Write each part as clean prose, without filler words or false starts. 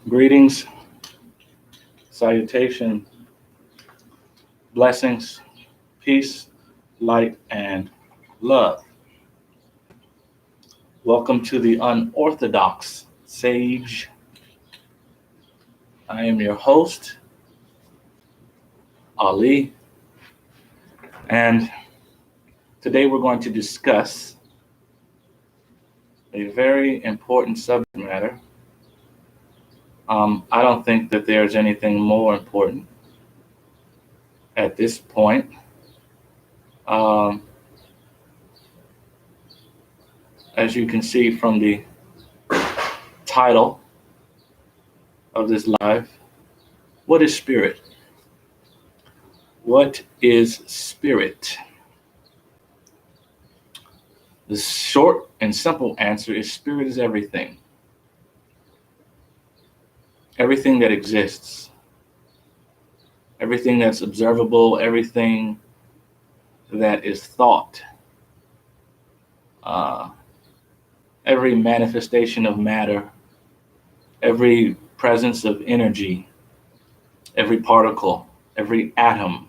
Greetings, salutation, blessings, peace, light, and love. Welcome to the Unorthodox Sage. I am your host, Ali, and today we're going to discuss a very important subject matter. I don't think that there's anything more important at this point. As you can see from the title of this live, what is spirit? What is spirit? The short and simple answer is spirit is everything. Everything that exists. Everything that's observable, everything that is thought. Every manifestation of matter, every presence of energy, every particle, every atom,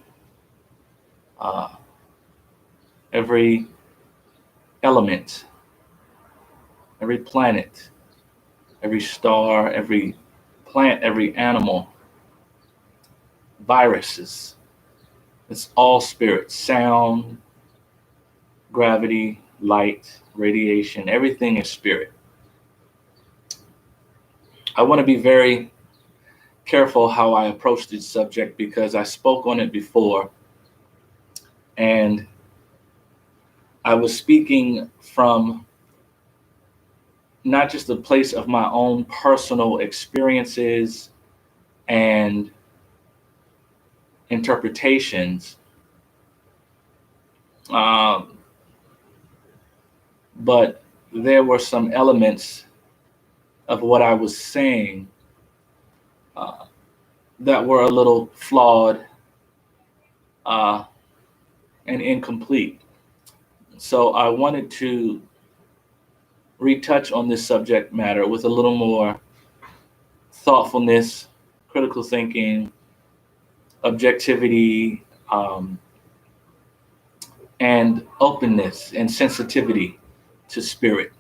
every element, every planet, every star, every plant, every animal, viruses. It's all spirit. Sound, gravity, light, radiation, everything is spirit. I want to be very careful how I approach this subject because I spoke on it before, and I was speaking from not just the place of my own personal experiences and interpretations, but there were some elements of what I was saying that were a little flawed and incomplete. So I wanted to retouch on this subject matter with a little more thoughtfulness, critical thinking, objectivity, and openness and sensitivity to spirit.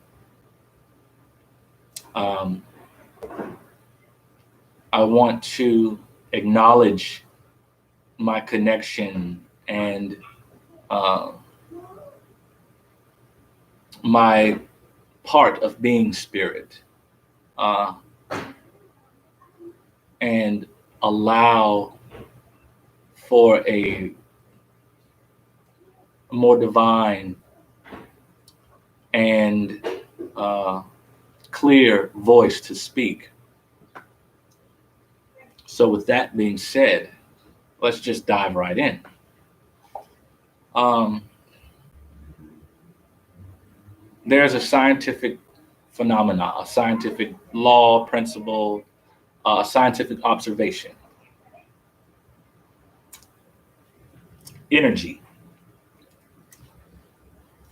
I want to acknowledge my connection and my part of being spirit, and allow for a more divine and clear voice to speak. So with that being said, let's just dive right in. There's a scientific phenomena, a scientific law, principle, a scientific observation. Energy.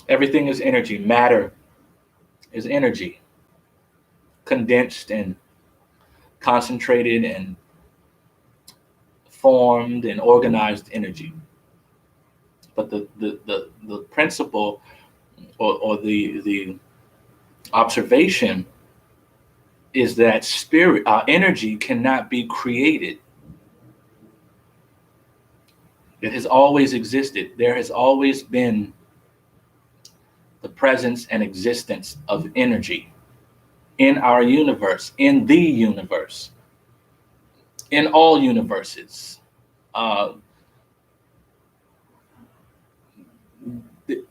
Everything is energy. Matter is energy. Condensed and concentrated and formed and organized energy. But the principle or the observation is that spirit, energy cannot be created. It has always existed. There has always been the presence and existence of energy in our universe, in the universe, in all universes.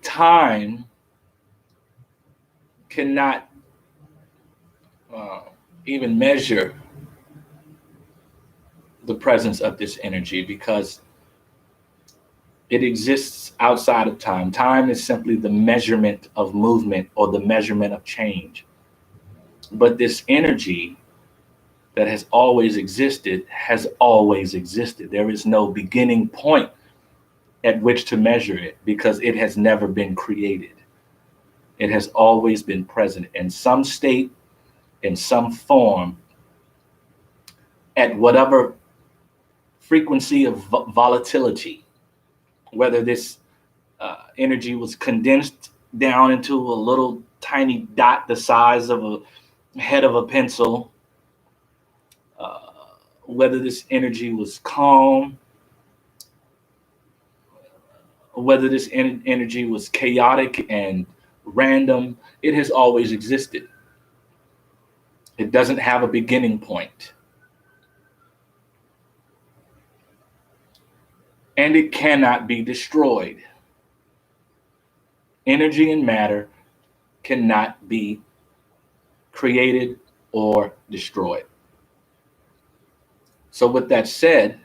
Time cannot even measure the presence of this energy because it exists outside of time. Time is simply the measurement of movement or the measurement of change. But this energy that has always existed has always existed. There is no beginning point at which to measure it because it has never been created. It has always been present in some state, in some form, at whatever frequency of volatility, whether this energy was condensed down into a little tiny dot the size of a head of a pencil, uh, whether this energy was calm, whether this energy was chaotic and random, it has always existed. It doesn't have a beginning point. And it cannot be destroyed. Energy and matter cannot be created or destroyed. So, with that said,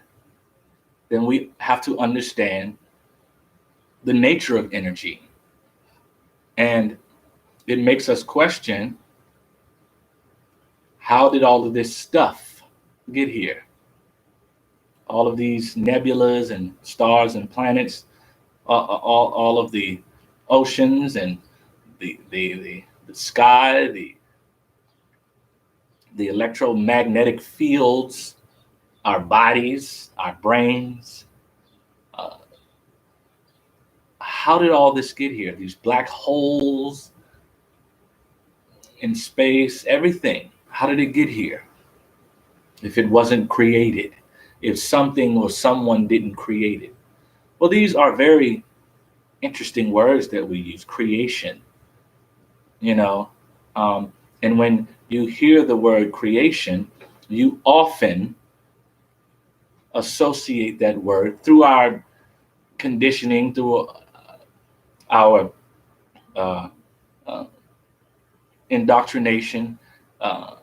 then we have to understand the nature of energy. And it makes us question, how did all of this stuff get here? All of these nebulas and stars and planets, all of the oceans and the sky, the electromagnetic fields, our bodies, our brains. Uh, how did all this get here? These black holes in space, everything. How did it get here? If it wasn't created, if something or someone didn't create it. Well, these are very interesting words that we use, creation, you know. And when you hear the word creation, you often associate that word through our conditioning, through our uh, uh, indoctrination. Uh,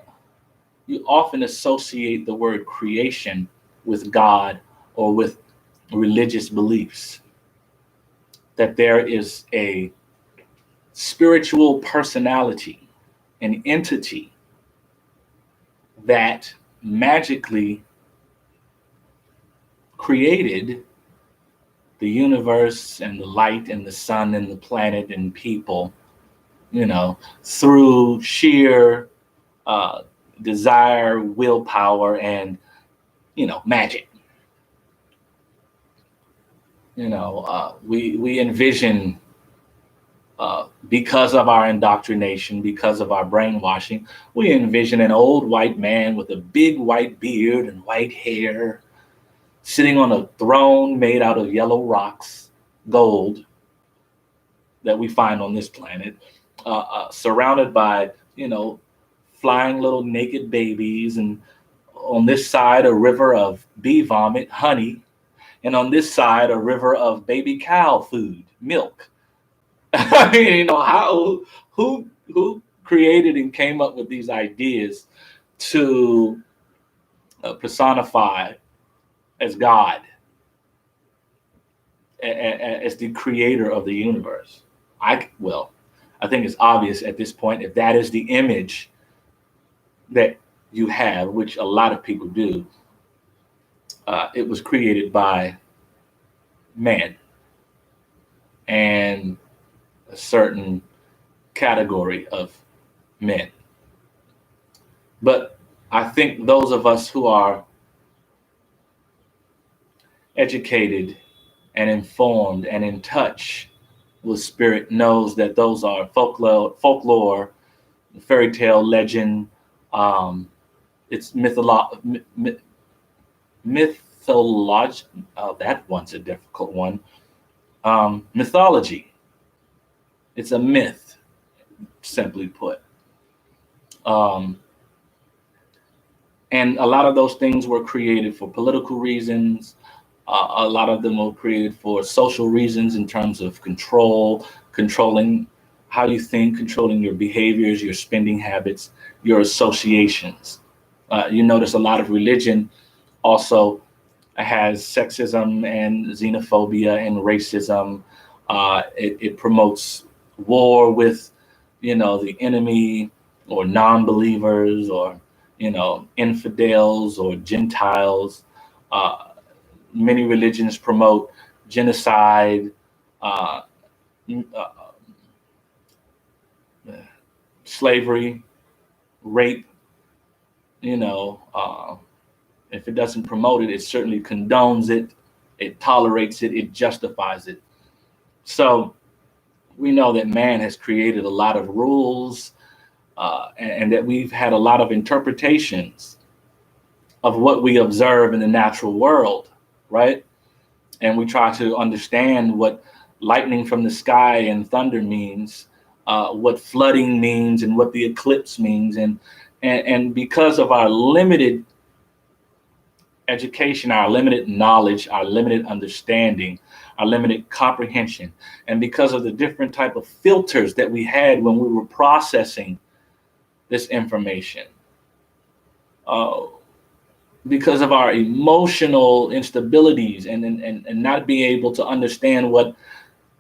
you often associate the word creation with God or with religious beliefs, that there is a spiritual personality, an entity that magically created the universe and the light and the sun and the planet and people, through sheer uh, desire, willpower, and, magic. We envision, because of our indoctrination, because of our brainwashing, we envision an old white man with a big white beard and white hair sitting on a throne made out of yellow rocks, gold, that we find on this planet, surrounded by, flying little naked babies, and on this side, a river of bee vomit, honey, and on this side, a river of baby cow food, milk. I mean, who created and came up with these ideas to personify as God, as the creator of the universe? I think it's obvious at this point, if that is the image that you have, which a lot of people do, it was created by man and a certain category of men. But I think those of us who are educated and informed and in touch with spirit knows that those are folklore, fairy tale, legend. It's mythology. That one's a difficult one. Mythology. It's a myth, simply put. And a lot of those things were created for political reasons. A lot of them were created for social reasons, in terms of controlling how you think, controlling your behaviors, your spending habits, your associations. You notice a lot of religion also has sexism and xenophobia and racism. It promotes war with, the enemy, or non-believers, or, infidels or Gentiles. Many religions promote genocide, uh, uh, slavery, rape, you know, uh, If it doesn't promote it, it certainly condones it, it tolerates it, it justifies it. So we know that man has created a lot of rules, and that we've had a lot of interpretations of what we observe in the natural world, right? And we try to understand what lightning from the sky and thunder means, what flooding means, and what the eclipse means. And because of our limited education, our limited knowledge, our limited understanding, our limited comprehension, and because of the different type of filters that we had when we were processing this information, because of our emotional instabilities and not being able to understand what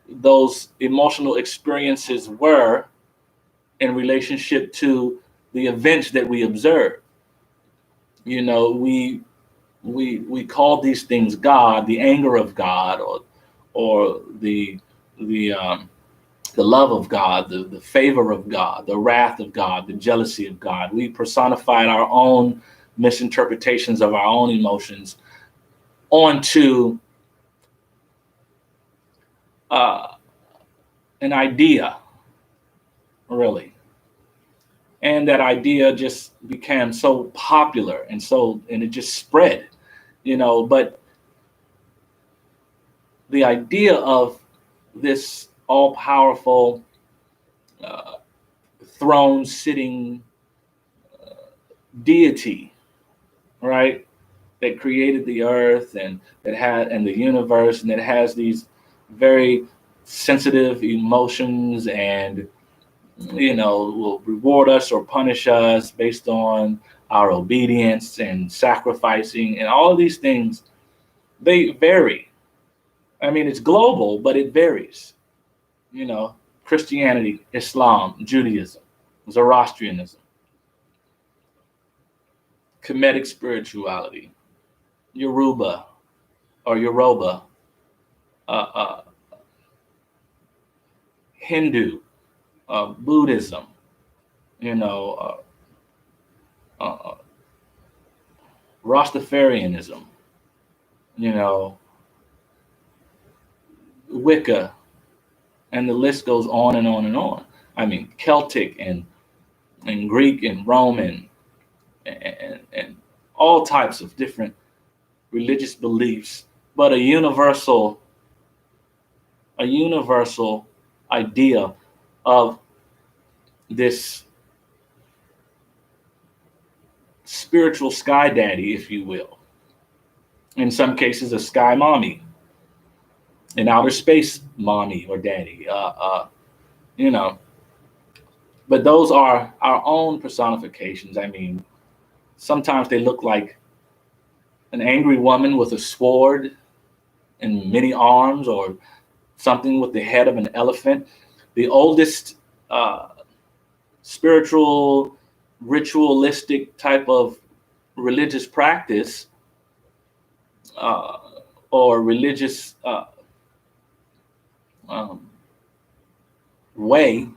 those emotional experiences were in relationship to the events that we observe. You know, we call these things God, the anger of God, or the love of God, the favor of God, the wrath of God, the jealousy of God. We personified our own misinterpretations of our own emotions onto an idea, really. And that idea just became so popular and it just spread, but the idea of this all-powerful throne-sitting deity, right, that created the earth and the universe, and that has these very sensitive emotions, and will reward us or punish us based on our obedience and sacrificing, and all of these things, they vary. I mean, it's global, but it varies. Christianity, Islam, Judaism, Zoroastrianism, Kemetic spirituality, Yoruba or Yoruba, Hindu, Buddhism, Rastafarianism, Wicca, and the list goes on and on and on. I mean, Celtic and Greek and Roman and all types of different religious beliefs, but a universal idea of this spiritual sky daddy, if you will. In some cases, a sky mommy, an outer space mommy or daddy, But those are our own personifications. I mean, sometimes they look like an angry woman with a sword and many arms, or something with the head of an elephant. The oldest spiritual, ritualistic type of religious practice or religious way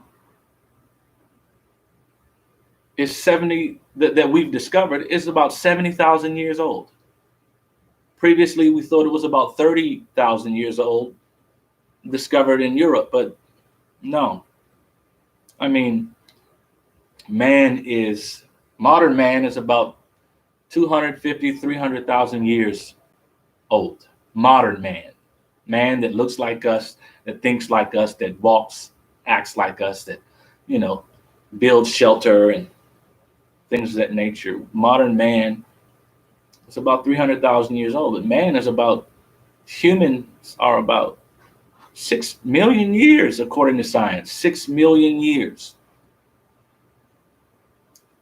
is 70 that we've discovered is about 70,000 years old. Previously, we thought it was about 30,000 years old, discovered in Europe, but no. I mean, modern man is about 250, 300,000 years old. Modern man that looks like us, that thinks like us, that walks, acts like us, that, builds shelter and things of that nature. Modern man is about 300,000 years old. But humans are about 6 million years, according to science. 6 million years.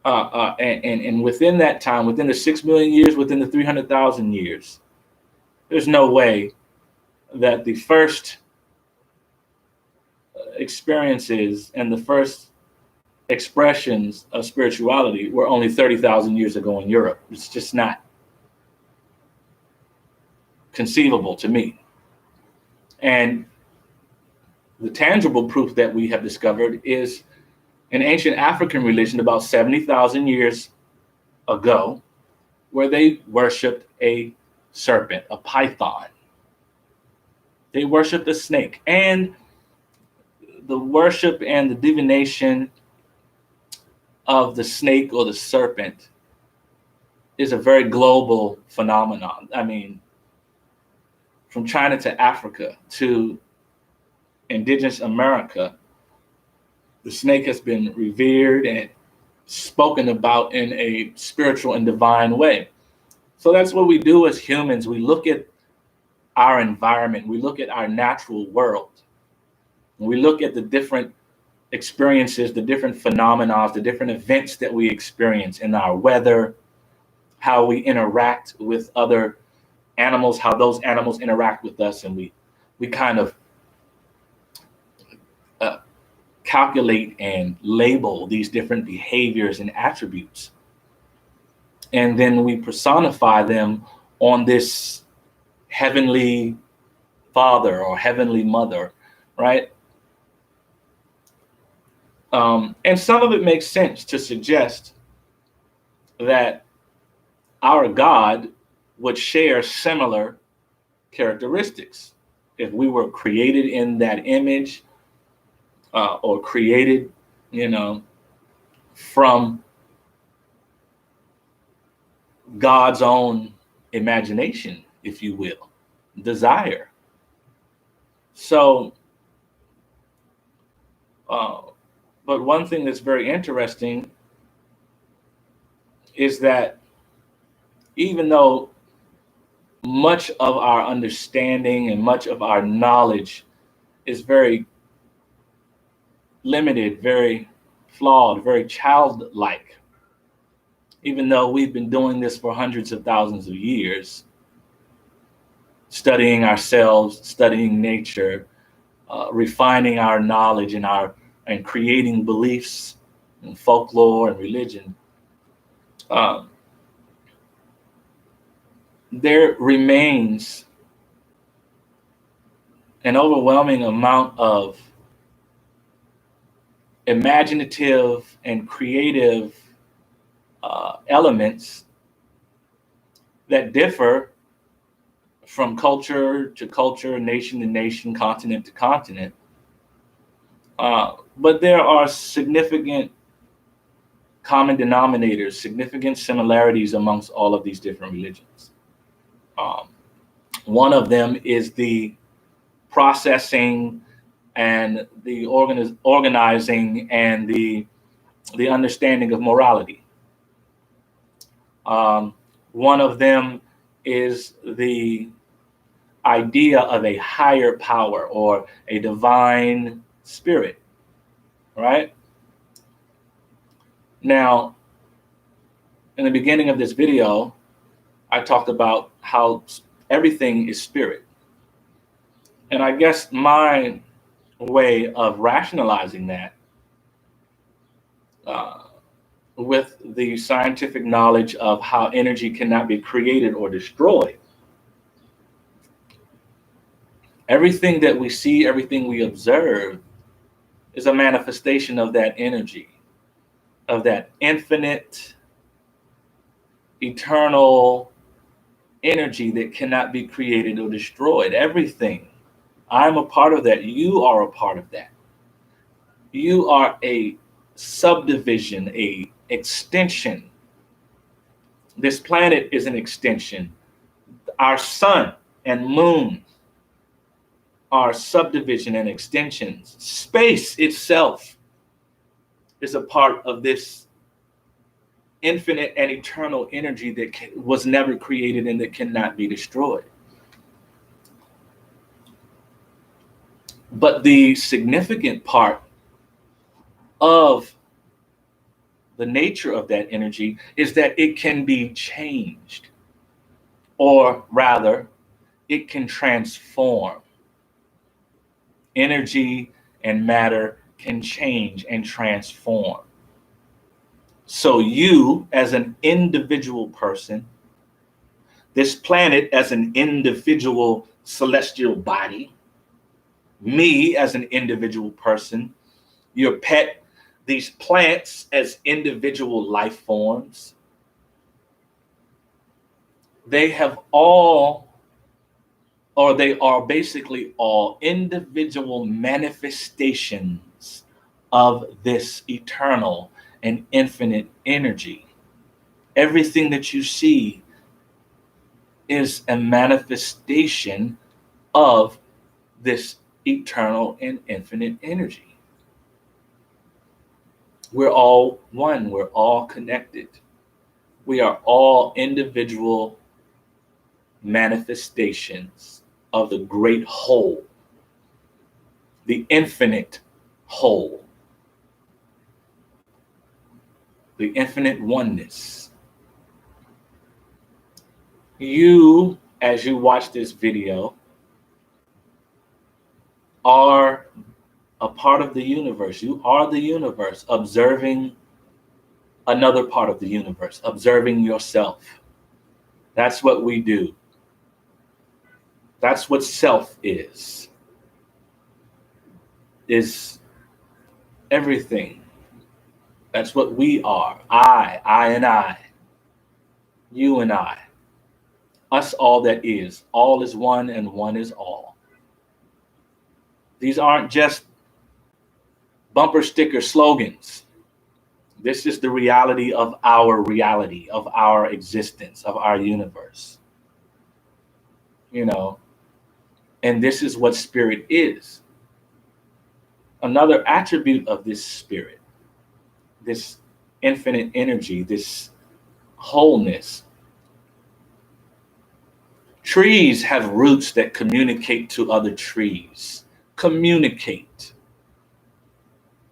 And within that time, within the 6 million years, within the 300,000 years, there's no way that the first experiences and the first expressions of spirituality were only 30,000 years ago in Europe. It's just not conceivable to me. And the tangible proof that we have discovered is an ancient African religion about 70,000 years ago where they worshiped a serpent, a python. They worshiped a snake. And the worship and the divination of the snake or the serpent is a very global phenomenon. I mean, from China to Africa to indigenous America, the snake has been revered and spoken about in a spiritual and divine way. So that's what we do as humans. We look at our environment, we look at our natural world, we look at the different experiences, the different phenomena, the different events that we experience in our weather, how we interact with other animals, how those animals interact with us, and we kind of calculate and label these different behaviors and attributes. And then we personify them on this heavenly father or heavenly mother, right? And some of it makes sense to suggest that our God would share similar characteristics. If we were created in that image, or created, from God's own imagination, if you will, desire. So, but one thing that's very interesting is that even though much of our understanding and much of our knowledge is very limited, very flawed, very childlike, even though we've been doing this for hundreds of thousands of years, studying ourselves, studying nature, refining our knowledge and creating beliefs and folklore and religion, there remains an overwhelming amount of imaginative and creative elements that differ from culture to culture, nation to nation, continent to continent. But there are significant common denominators, significant similarities amongst all of these different religions. One of them is the processing and the organizing and the understanding of morality. One of them is the idea of a higher power or a divine spirit, right? Now, in the beginning of this video, I talked about how everything is spirit. And I guess my way of rationalizing that with the scientific knowledge of how energy cannot be created or destroyed. Everything that we see, everything we observe is a manifestation of that energy, of that infinite, eternal energy that cannot be created or destroyed. Everything. I'm a part of that. You are a part of that. You are a subdivision, a extension. This planet is an extension. Our sun and moon are subdivision and extensions. Space itself is a part of this infinite and eternal energy that was never created and that cannot be destroyed. But the significant part of the nature of that energy is that it can be changed, or rather, it can transform. Energy and matter can change and transform. So you, as an individual person, this planet as an individual celestial body, me as an individual person, your pet, these plants as individual life forms, they have all, or they are basically all individual manifestations of this eternal and infinite energy. Everything that you see is a manifestation of this eternal and infinite energy. We're all one, we're all connected. We are all individual manifestations of the great whole, the infinite whole, the infinite oneness. You, as you watch this video, are a part of the universe. You are the universe, observing another part of the universe, observing yourself. That's what we do. That's what self is everything. That's what we are. I and I, you and I, us, all that is. All is one and one is all. These aren't just bumper sticker slogans. This is the reality, of our existence, of our universe. You know, and this is what spirit is. Another attribute of this spirit, this infinite energy, this wholeness. Trees have roots that communicate to other trees. Communicate.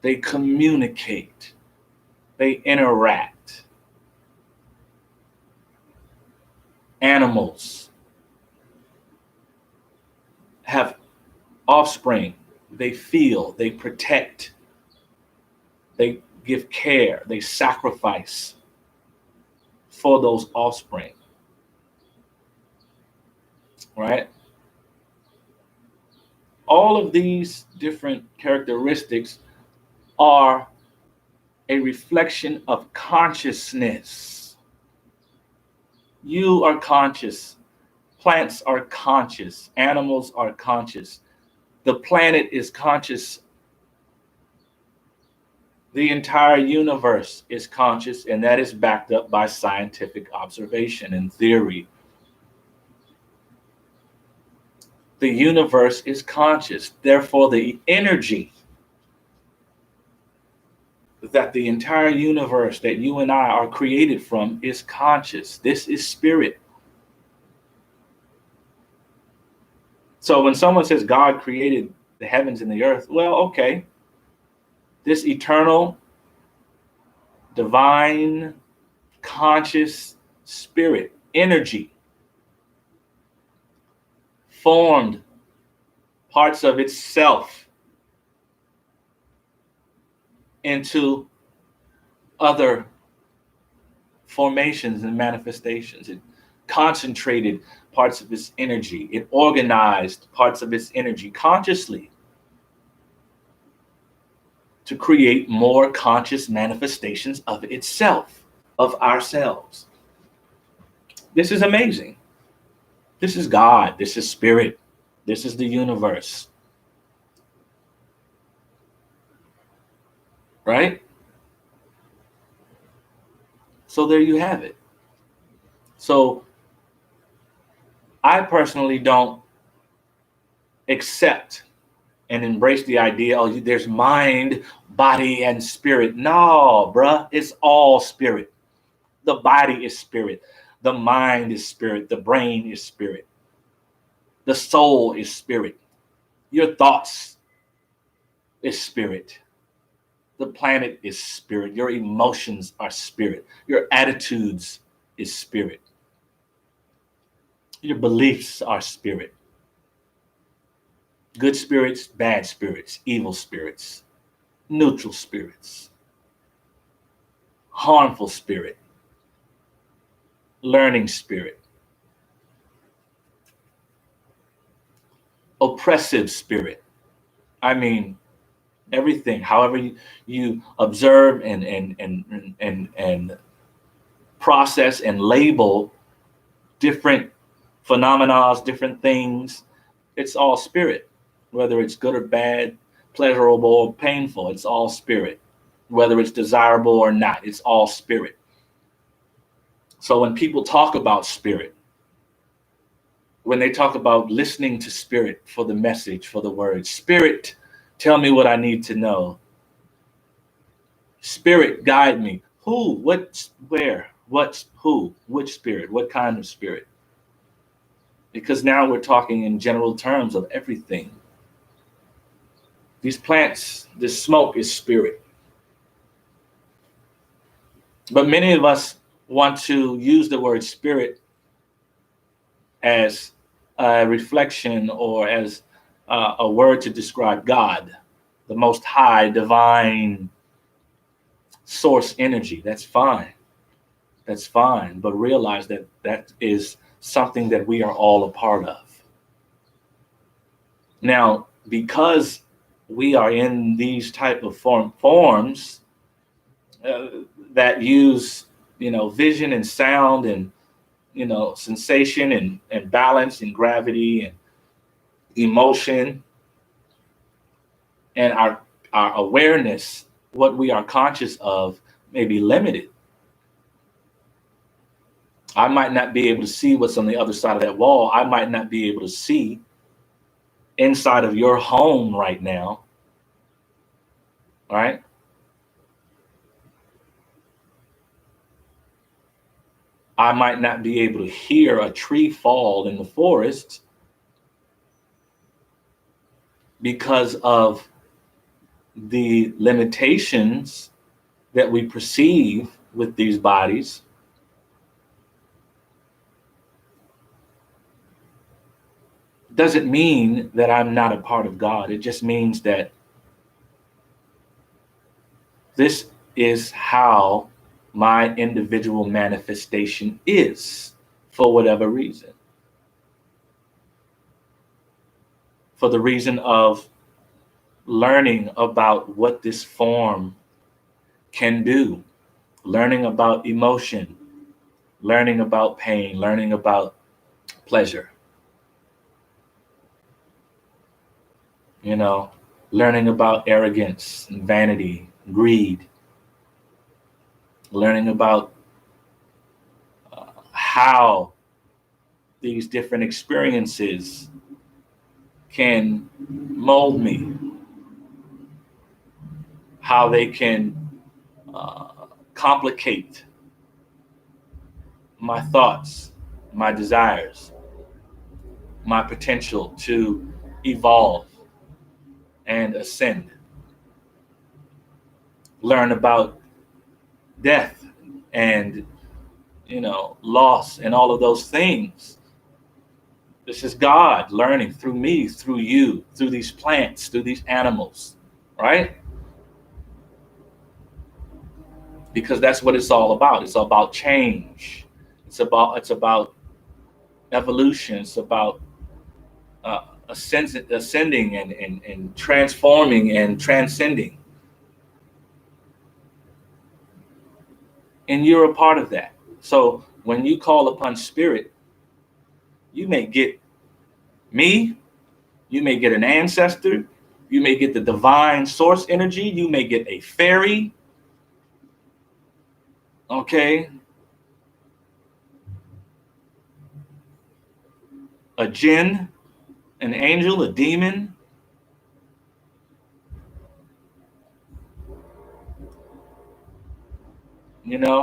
They communicate. They interact. Animals have offspring. They feel, they protect, they give care, they sacrifice for those offspring. Right? All of these different characteristics are a reflection of consciousness. You are conscious. Plants are conscious. Animals are conscious. The planet is conscious. The entire universe is conscious, and that is backed up by scientific observation and theory. The universe is conscious. Therefore, the energy that the entire universe that you and I are created from is conscious. This is spirit. So when someone says God created the heavens and the earth, well, okay. This eternal, divine, conscious spirit, energy, formed parts of itself into other formations and manifestations. It concentrated parts of its energy. It organized parts of its energy consciously to create more conscious manifestations of itself, of ourselves. This is amazing. This is God. This is spirit. This is the universe. Right? So there you have it. So I personally don't accept and embrace the idea, oh, there's mind, body, and spirit. No, bruh, it's all spirit. The body is spirit. The mind is spirit. The brain is spirit. The soul is spirit. Your thoughts is spirit. The planet is spirit. Your emotions are spirit. Your attitudes is spirit. Your beliefs are spirit. Good spirits, bad spirits, evil spirits, neutral spirits, harmful spirit, learning spirit, oppressive spirit. I mean, everything. However you observe and process and label different phenomena, different things. It's all spirit, whether it's good or bad, pleasurable or painful. It's all spirit, whether it's desirable or not. It's all spirit. So when people talk about spirit, when they talk about listening to spirit for the message, for the word, spirit, tell me what I need to know. Spirit, guide me. Who? What? Where? What? Who? Which spirit? What kind of spirit? Because now we're talking in general terms of everything. These plants, this smoke is spirit. But many of us want to use the word spirit as a reflection or as a word to describe God, the most high, divine source energy. That's fine. That's fine. But realize that that is something that we are all a part of. Now, because we are in these type of forms that use, vision and sound and, sensation and balance and gravity and emotion, and our awareness, what we are conscious of, may be limited. I might not be able to see what's on the other side of that wall. I might not be able to see inside of your home right now. Right? I might not be able to hear a tree fall in the forest because of the limitations that we perceive with these bodies. Doesn't mean that I'm not a part of God. It just means that this is how my individual manifestation is, for whatever reason. For the reason of learning about what this form can do, learning about emotion, learning about pain, learning about pleasure, learning about arrogance and vanity, greed, learning about how these different experiences can mold me, how they can complicate my thoughts, my desires, my potential to evolve and ascend. Learn about death and, loss and all of those things. This is God learning through me, through you, through these plants, through these animals, right? Because that's what it's all about. It's about change. It's about evolution. It's about ascending and transforming and transcending. And you're a part of that. So when you call upon spirit, you may get me, you may get an ancestor, you may get the divine source energy, you may get a fairy, okay, a jinn, an angel, a demon.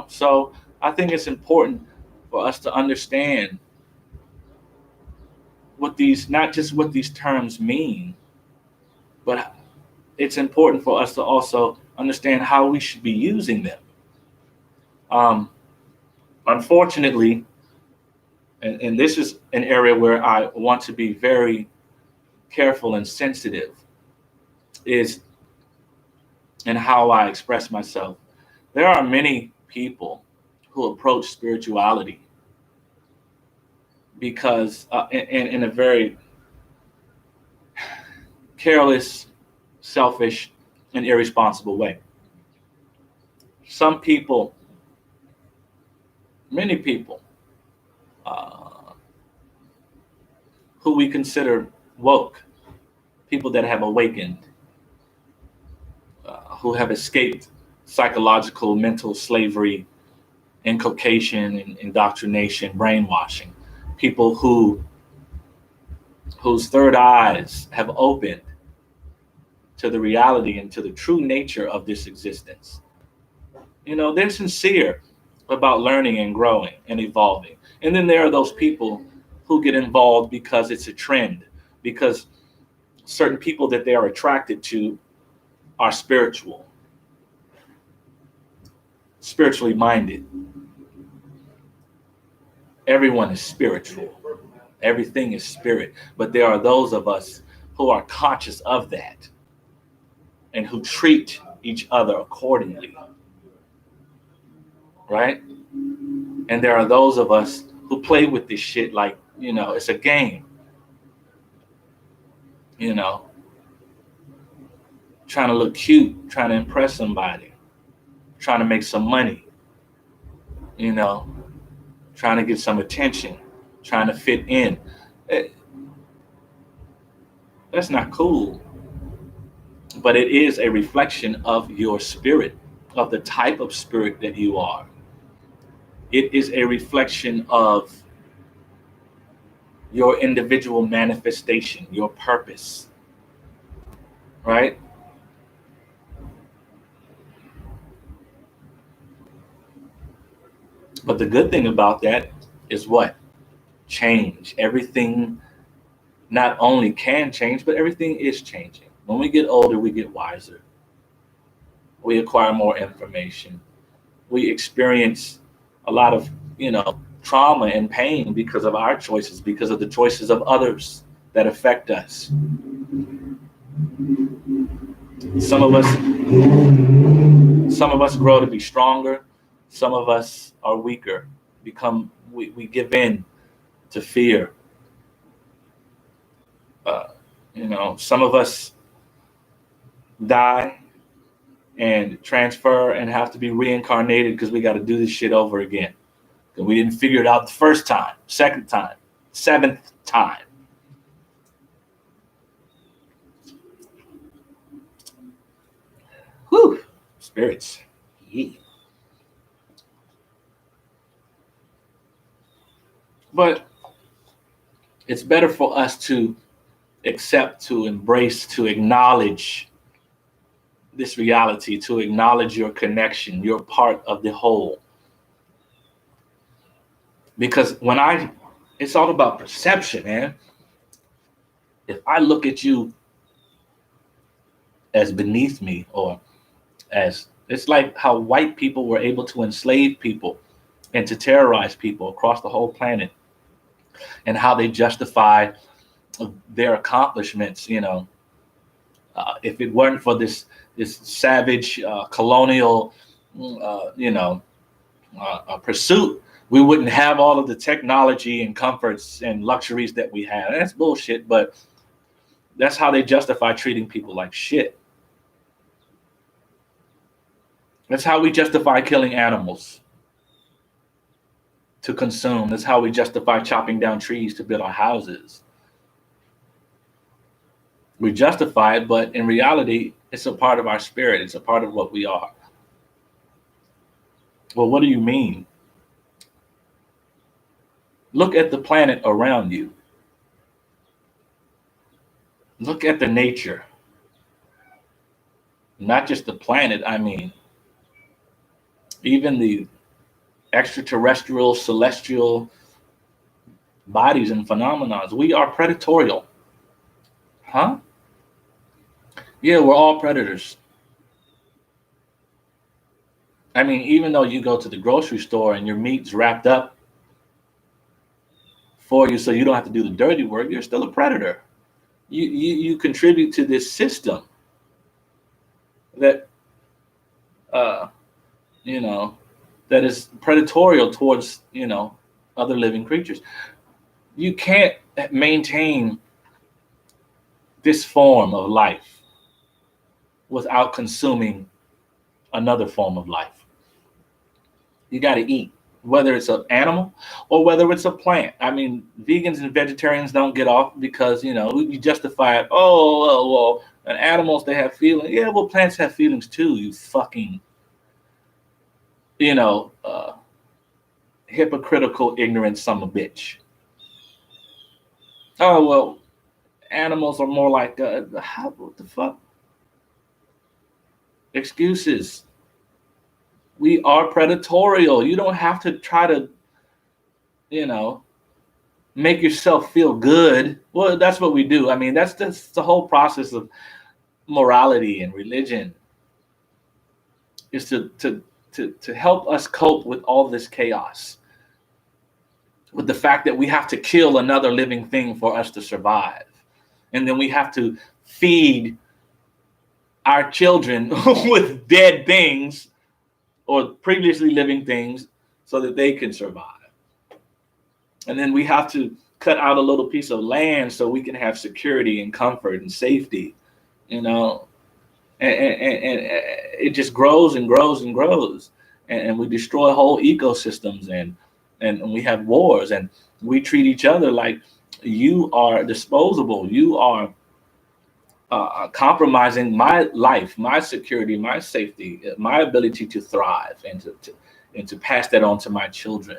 So I think it's important for us to understand not just what these terms mean, but it's important for us to also understand how we should be using them. Unfortunately, and this is an area where I want to be very careful and sensitive, is in how I express myself. There are many people who approach spirituality because in a very careless, selfish, and irresponsible way. Some people, many people, who we consider woke, people that have awakened, who have escaped psychological, mental slavery, inculcation, and indoctrination, brainwashing, people whose third eyes have opened to the reality and to the true nature of this existence. They're sincere about learning and growing and evolving. And then there are those people who get involved because it's a trend, because certain people that they are attracted to are spiritually minded. Everyone is spiritual. Everything is spirit. But there are those of us who are conscious of that and who treat each other accordingly. Right? And there are those of us who play with this shit like, it's a game. Trying to look cute, trying to impress somebody, trying to make some money, trying to get some attention, trying to fit in. That's not cool. But it is a reflection of your spirit, of the type of spirit that you are. It is a reflection of your individual manifestation, your purpose, right? But the good thing about that is what? Change. Everything not only can change, but everything is changing. When we get older, we get wiser. We acquire more information. We experience a lot of, trauma and pain because of our choices, because of the choices of others that affect us. Some of us grow to be stronger. Some of us are weaker. We give in to fear. Some of us die and transfer and have to be reincarnated because we got to do this shit over again. Because we didn't figure it out the first time, second time, seventh time. Whew, spirits. Yeah. But it's better for us to accept, to embrace, to acknowledge this reality, to acknowledge your connection, you're part of the whole. Because it's all about perception, man. If I look at you as beneath me, or it's like how white people were able to enslave people and to terrorize people across the whole planet, and how they justify their accomplishments. If it weren't for this savage colonial, pursuit, we wouldn't have all of the technology and comforts and luxuries that we have. And that's bullshit, but that's how they justify treating people like shit. That's how we justify killing animals to consume. That's how we justify chopping down trees to build our houses. We justify it, but in reality, it's a part of our spirit. It's a part of what we are. Well, what do you mean? Look at the planet around you. Look at the nature. Not just the planet, even the extraterrestrial, celestial bodies and phenomena. We are predatorial. Huh? Yeah, we're all predators. Even though you go to the grocery store and your meat's wrapped up for you so you don't have to do the dirty work, you're still a predator. You contribute to this system that that is predatorial towards other living creatures. You can't maintain this form of life without consuming another form of life. You got to eat. whether it's an animal or whether it's a plant. I mean, vegans and vegetarians don't get off because, you justify it. Oh, well, and animals, they have feelings. Yeah, well, plants have feelings too, you fucking, you know, uh, hypocritical, ignorant son of a bitch. Oh, well, animals are more like, what the fuck? Excuses. We are predatorial. You don't have to try to, you know, make yourself feel good. Well, that's what we do. I mean, that's just the whole process of morality and religion, is to help us cope with all this chaos, with the fact that we have to kill another living thing for us to survive. And then we have to feed our children with dead things or previously living things so that they can survive. And then we have to cut out a little piece of land so we can have security and comfort and safety, you know. And it just grows and grows and grows. And we destroy whole ecosystems, and we have wars, and we treat each other like you are disposable. You are compromising my life, my security, my safety, my ability to thrive, and to pass that on to my children.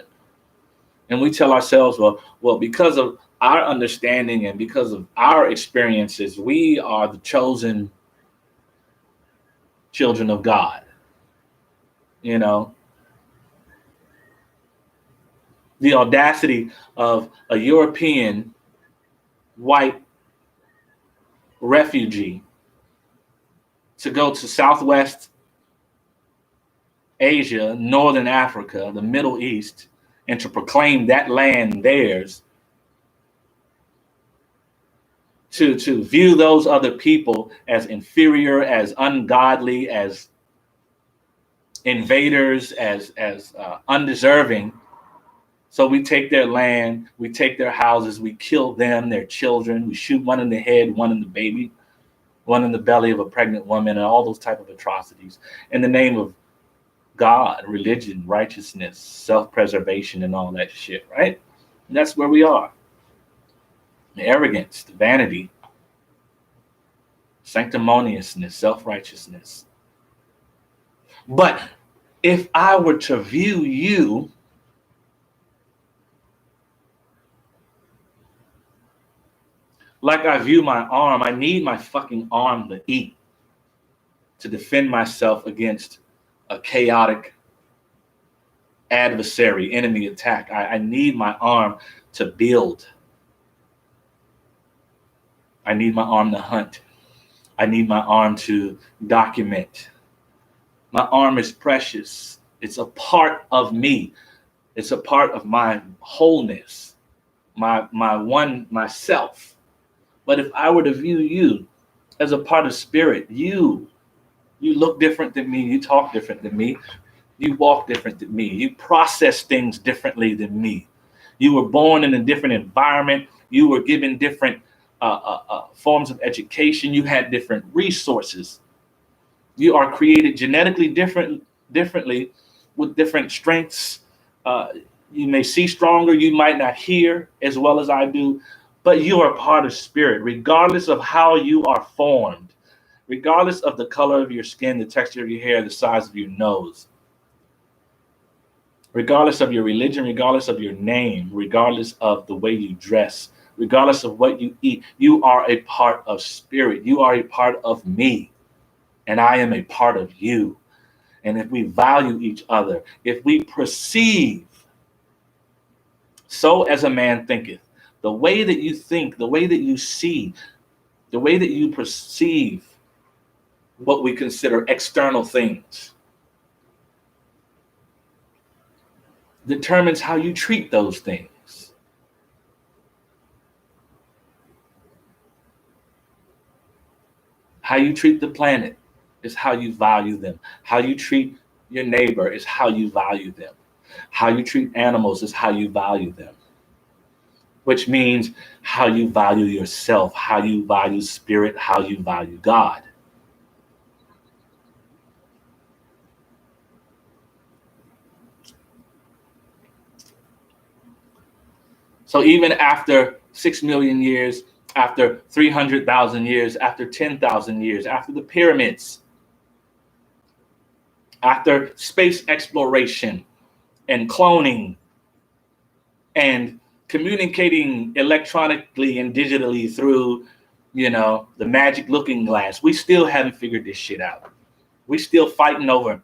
And we tell ourselves, well, because of our understanding and because of our experiences, we are the chosen children of God. You know, the audacity of a European white refugee to go to Southwest Asia, Northern Africa, the Middle East, and to proclaim that land theirs, to view those other people as inferior, as ungodly, as invaders, as undeserving. So we take their land, we take their houses, we kill them, their children, we shoot one in the head, one in the baby, one in the belly of a pregnant woman, and all those type of atrocities in the name of God, religion, righteousness, self-preservation, and all that shit, right? And that's where we are. The arrogance, the vanity, sanctimoniousness, self-righteousness. But if I were to view you like I view my arm, I need my fucking arm to eat, to defend myself against a chaotic adversary, enemy attack. I need my arm to build. I need my arm to hunt. I need my arm to document. My arm is precious. It's a part of me. It's a part of my wholeness, my myself. But if I were to view you as a part of spirit, you look different than me. You talk different than me. You walk different than me. You process things differently than me. You were born in a different environment. You were given different forms of education. You had different resources. You are created genetically differently, with different strengths. You may see stronger. You might not hear as well as I do, but you are part of spirit, regardless of how you are formed, regardless of the color of your skin, the texture of your hair, the size of your nose, regardless of your religion, regardless of your name, regardless of the way you dress, regardless of what you eat. You are a part of spirit. You are a part of me, and I am a part of you. And if we value each other, if we perceive, so as a man thinketh, the way that you think, the way that you see, the way that you perceive what we consider external things determines how you treat those things. How you treat the planet is how you value them. How you treat your neighbor is how you value them. How you treat animals is how you value them. Which means how you value yourself, how you value spirit, how you value God. So even after 6 million years, after 300,000 years, after 10,000 years, after the pyramids, after space exploration and cloning and communicating electronically and digitally through, the magic looking glass, we still haven't figured this shit out. We still fighting over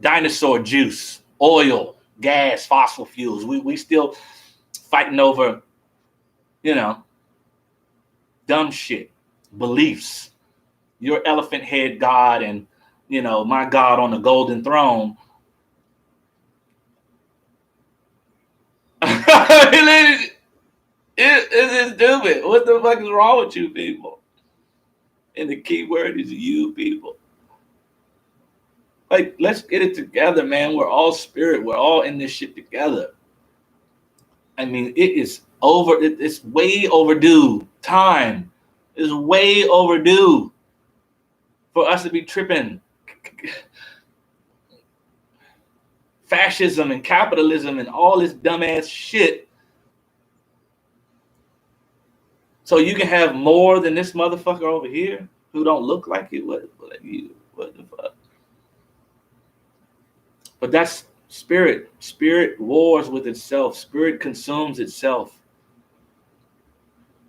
dinosaur juice, oil, gas, fossil fuels. We still fighting over, dumb shit, beliefs. Your elephant head God and, my God on the golden throne. It's stupid. What the fuck is wrong with you people? And the key word is you people. Like, let's get it together, man. We're all spirit. We're all in this shit together. I mean, it is over. It's way overdue. Time is way overdue for us to be tripping. Fascism and capitalism and all this dumbass shit. So you can have more than this motherfucker over here who don't look like you. What the fuck? But that's spirit. Spirit wars with itself. Spirit consumes itself.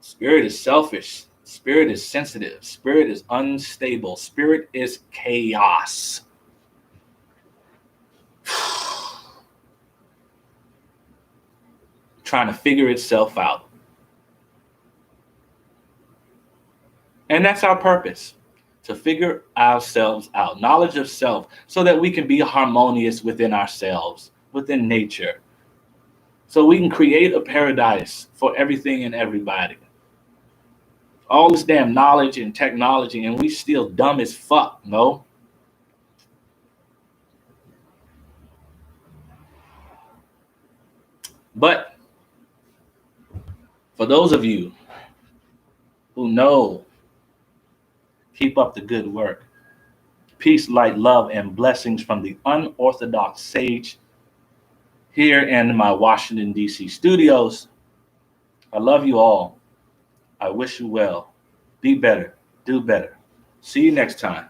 Spirit is selfish. Spirit is sensitive. Spirit is unstable. Spirit is chaos. Trying to figure itself out. And that's our purpose, to figure ourselves out, knowledge of self, so that we can be harmonious within ourselves, within nature, so we can create a paradise for everything and everybody. All this damn knowledge and technology, and we still dumb as fuck, no? But for those of you who know, keep up the good work. Peace, light, love, and blessings from the Unorthodox Sage here in my Washington, D.C. studios. I love you all. I wish you well. Be better. Do better. See you next time.